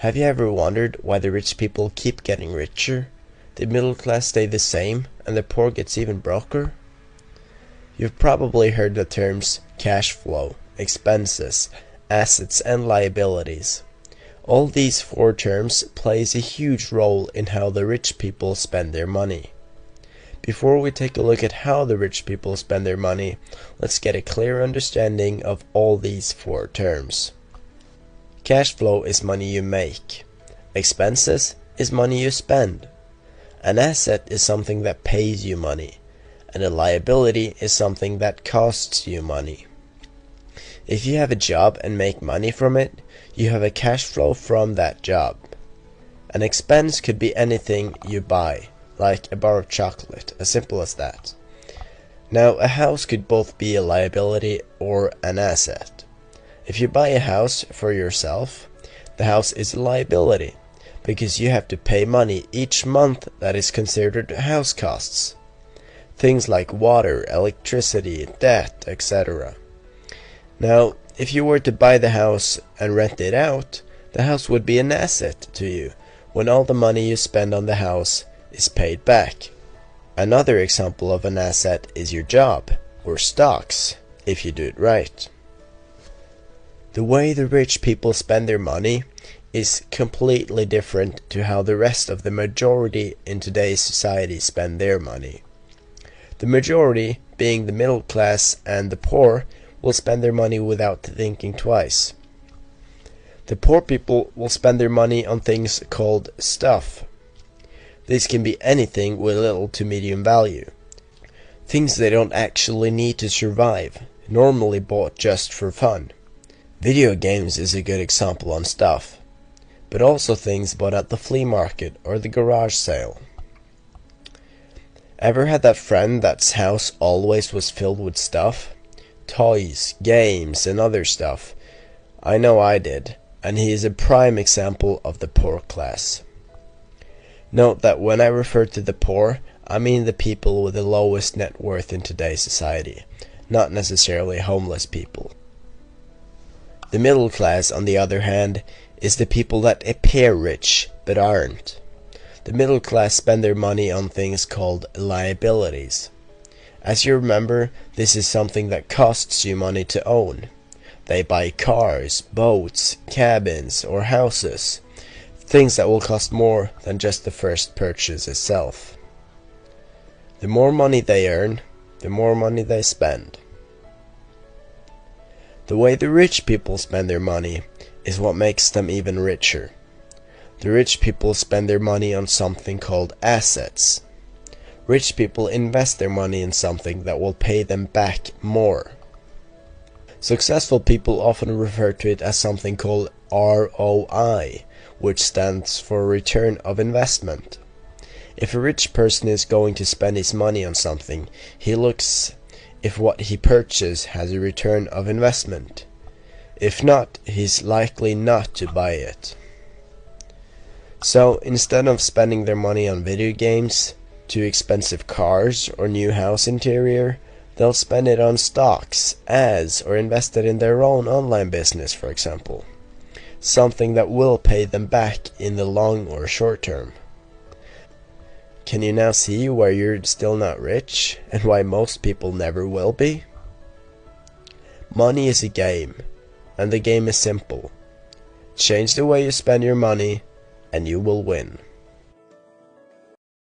Have you ever wondered why the rich people keep getting richer, the middle class stay the same, and the poor gets even broker? You've probably heard the terms cash flow, expenses, assets, and liabilities. All these four terms plays a huge role in how the rich people spend their money. Before we take a look at how the rich people spend their money, let's get a clear understanding of all these four terms. Cash flow is money you make. Expenses is money you spend. An asset is something that pays you money. And a liability is something that costs you money. If you have a job and make money from it, you have a cash flow from that job. An expense could be anything you buy, like a bar of chocolate, as simple as that. Now, a house could both be a liability or an asset. If you buy a house for yourself, the house is a liability, because you have to pay money each month that is considered house costs. Things like water, electricity, debt, etc. Now, if you were to buy the house and rent it out, the house would be an asset to you when all the money you spend on the house is paid back. Another example of an asset is your job, or stocks, if you do it right. The way the rich people spend their money is completely different to how the rest of the majority in today's society spend their money. The majority, being the middle class and the poor, will spend their money without thinking twice. The poor people will spend their money on things called stuff. This can be anything with little to medium value. Things they don't actually need to survive, normally bought just for fun. Video games is a good example on stuff, but also things bought at the flea market or the garage sale. Ever had that friend that's house always was filled with stuff? Toys, games, and other stuff. I know I did, and he is a prime example of the poor class. Note that when I refer to the poor, I mean the people with the lowest net worth in today's society, not necessarily homeless people. The middle class, on the other hand, is the people that appear rich, but aren't. The middle class spend their money on things called liabilities. As you remember, this is something that costs you money to own. They buy cars, boats, cabins, or houses. Things that will cost more than just the first purchase itself. The more money they earn, the more money they spend. The way the rich people spend their money is what makes them even richer. The rich people spend their money on something called assets. Rich people invest their money in something that will pay them back more. Successful people often refer to it as something called ROI, which stands for return of investment. If a rich person is going to spend his money on something, he looks if what he purchased has a return of investment. If not, he's likely not to buy it. So instead of spending their money on video games, too expensive cars, or new house interior, they'll spend it on stocks, ads, or invest it in their own online business, for example. Something that will pay them back in the long or short term. Can you now see why you're still not rich, and why most people never will be? Money is a game, and the game is simple. Change the way you spend your money, and you will win.